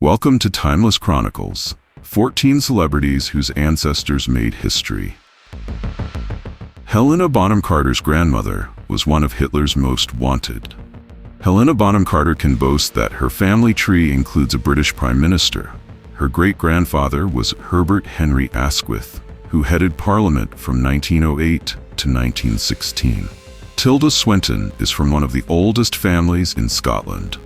Welcome to Timeless Chronicles, 14 celebrities whose ancestors made history. Helena Bonham Carter's grandmother was one of Hitler's most wanted. Helena Bonham Carter can boast that her family tree includes a British Prime Minister. Her great-grandfather was Herbert Henry Asquith, who headed Parliament from 1908 to 1916. Tilda Swinton is from one of the oldest families in Scotland.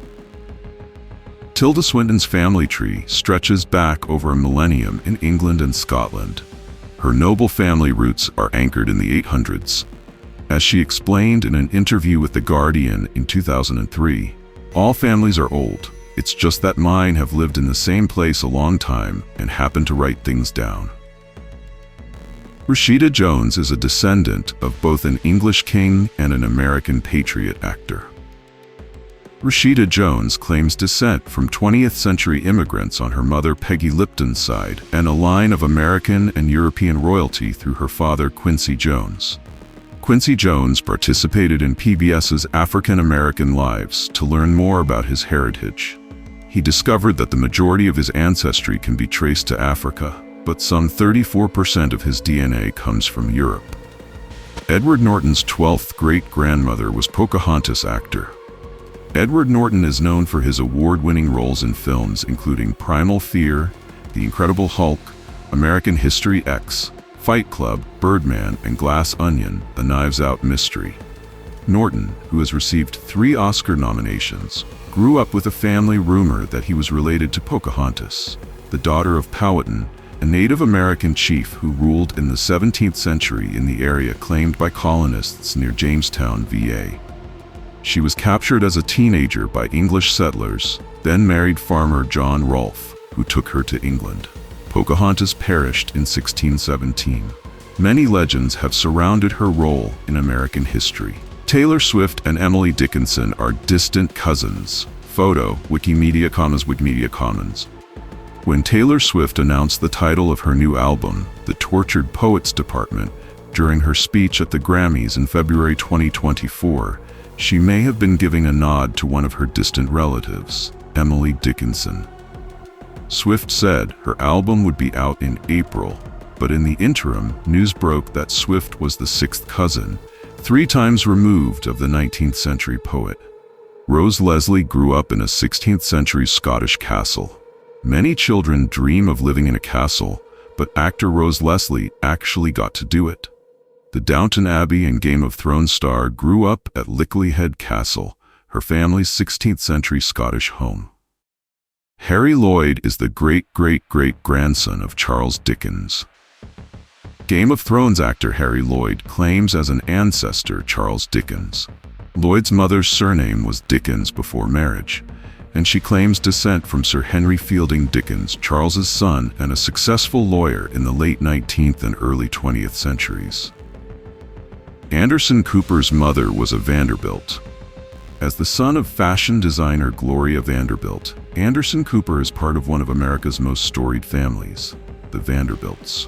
Tilda Swinton's family tree stretches back over a millennium in England and Scotland. Her noble family roots are anchored in the 800s. As she explained in an interview with The Guardian in 2003, "All families are old. It's just that mine have lived in the same place a long time and happened to write things down." Rashida Jones is a descendant of both an English king and an American patriot actor. Rashida Jones claims descent from 20th century immigrants on her mother Peggy Lipton's side and a line of American and European royalty through her father Quincy Jones. Quincy Jones participated in PBS's African American Lives to learn more about his heritage. He discovered that the majority of his ancestry can be traced to Africa, but some 34% of his DNA comes from Europe. Edward Norton's 12th great-grandmother was Pocahontas actor. Edward Norton is known for his award-winning roles in films including Primal Fear, The Incredible Hulk, American History X, Fight Club, Birdman, and Glass Onion: A Knives Out Mystery. Norton, who has received 3 Oscar nominations, grew up with a family rumor that he was related to Pocahontas, the daughter of Powhatan, a Native American chief who ruled in the 17th century in the area claimed by colonists near Jamestown, VA. She was captured as a teenager by English settlers, then married farmer John Rolfe, who took her to England. Pocahontas perished in 1617. Many legends have surrounded her role in American history. Taylor Swift and Emily Dickinson are distant cousins. Photo, Wikimedia Commons. When Taylor Swift announced the title of her new album, The Tortured Poets Department, during her speech at the Grammys in February 2024, she may have been giving a nod to one of her distant relatives, Emily Dickinson. Swift said her album would be out in April, but in the interim, news broke that Swift was the 6th cousin, 3 times removed of the 19th century poet. Rose Leslie grew up in a 16th century Scottish castle. Many children dream of living in a castle, but actor Rose Leslie actually got to do it. The Downton Abbey and Game of Thrones star grew up at Lickley Head Castle, her family's 16th century Scottish home. Harry Lloyd is the great-great-great-grandson of Charles Dickens. Game of Thrones actor Harry Lloyd claims as an ancestor Charles Dickens. Lloyd's mother's surname was Dickens before marriage, and she claims descent from Sir Henry Fielding Dickens, Charles's son and a successful lawyer in the late 19th and early 20th centuries. Anderson Cooper's mother was a Vanderbilt. As the son of fashion designer Gloria Vanderbilt, Anderson Cooper is part of one of America's most storied families, the Vanderbilts.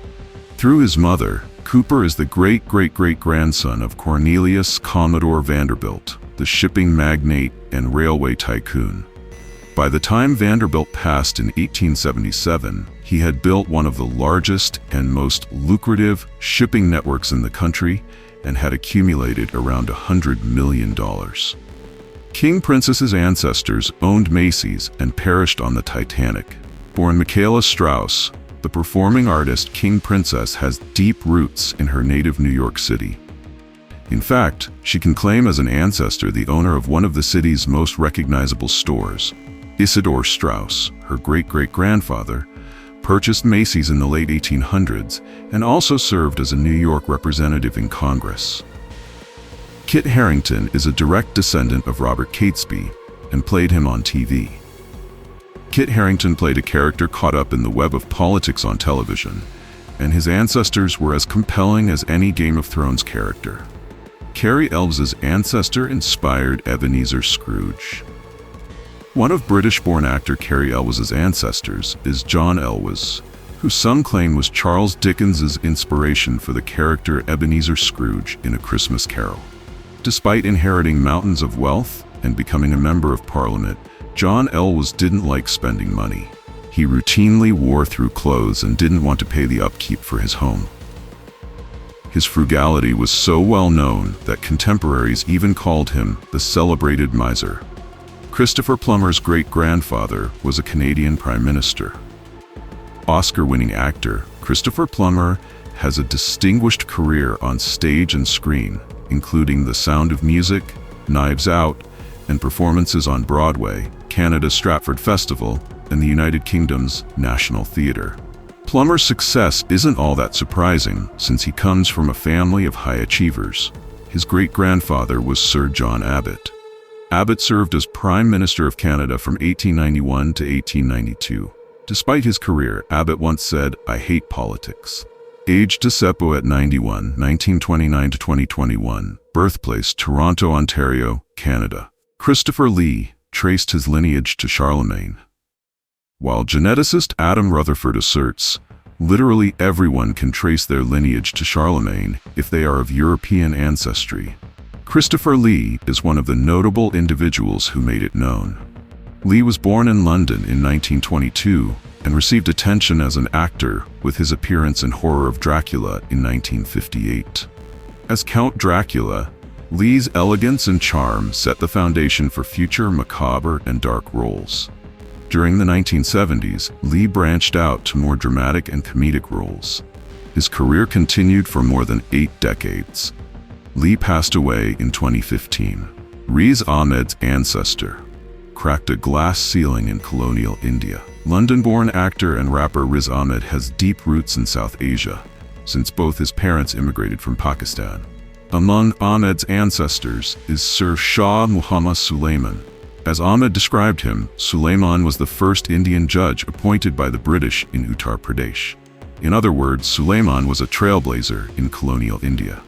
Through his mother, Cooper is the great-great-great-grandson of Cornelius Commodore Vanderbilt, the shipping magnate and railway tycoon. By the time Vanderbilt passed in 1877, he had built one of the largest and most lucrative shipping networks in the country and had accumulated around $100 million. King Princess's ancestors owned Macy's and perished on the Titanic. Born Michaela Strauss, the performing artist King Princess has deep roots in her native New York City. In fact, she can claim as an ancestor the owner of one of the city's most recognizable stores. Isidore Strauss, her great-great-grandfather, purchased Macy's in the late 1800s and also served as a New York representative in Congress. Kit Harington is a direct descendant of Robert Catesby and played him on TV. Kit Harington played a character caught up in the web of politics on television, and his ancestors were as compelling as any Game of Thrones character. Cary Elwes's ancestor inspired Ebenezer Scrooge. One of British-born actor Cary Elwes's ancestors is John Elwes, who some claim was Charles Dickens's inspiration for the character Ebenezer Scrooge in A Christmas Carol. Despite inheriting mountains of wealth and becoming a member of Parliament, John Elwes didn't like spending money. He routinely wore through clothes and didn't want to pay the upkeep for his home. His frugality was so well known that contemporaries even called him the celebrated miser. Christopher Plummer's great-grandfather was a Canadian Prime Minister. Oscar-winning actor Christopher Plummer has a distinguished career on stage and screen, including The Sound of Music, Knives Out, and performances on Broadway, Canada's Stratford Festival, and the United Kingdom's National Theatre. Plummer's success isn't all that surprising, since he comes from a family of high achievers. His great-grandfather was Sir John Abbott. Abbott served as Prime Minister of Canada from 1891 to 1892. Despite his career, Abbott once said, "I hate politics." Aged Giuseppe at 91, 1929 to 2021, birthplace Toronto, Ontario, Canada. Christopher Lee traced his lineage to Charlemagne. While geneticist Adam Rutherford asserts, literally everyone can trace their lineage to Charlemagne if they are of European ancestry, Christopher Lee is one of the notable individuals who made it known. Lee was born in London in 1922 and received attention as an actor with his appearance in Horror of Dracula in 1958. As Count Dracula, Lee's elegance and charm set the foundation for future macabre and dark roles. During the 1970s, Lee branched out to more dramatic and comedic roles. His career continued for more than 8 decades. Lee passed away in 2015. Riz Ahmed's ancestor cracked a glass ceiling in colonial India. London-born actor and rapper Riz Ahmed has deep roots in South Asia, since both his parents immigrated from Pakistan. Among Ahmed's ancestors is Sir Shah Muhammad Suleiman. As Ahmed described him, Suleiman was the first Indian judge appointed by the British in Uttar Pradesh. In other words, Suleiman was a trailblazer in colonial India.